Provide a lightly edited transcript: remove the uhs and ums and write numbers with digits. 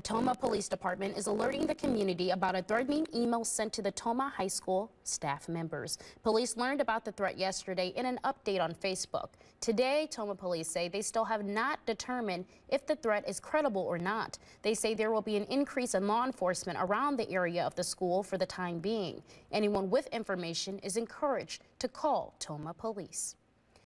Tomah Police Department is alerting the community about a threatening email sent to the Tomah High School staff members. Police learned about the threat yesterday in an update on Facebook. Today, Tomah police say they still have not determined if the threat is credible or not. They say there will be an increase in law enforcement around the area of the school for the time being. Anyone with information is encouraged to call Tomah police.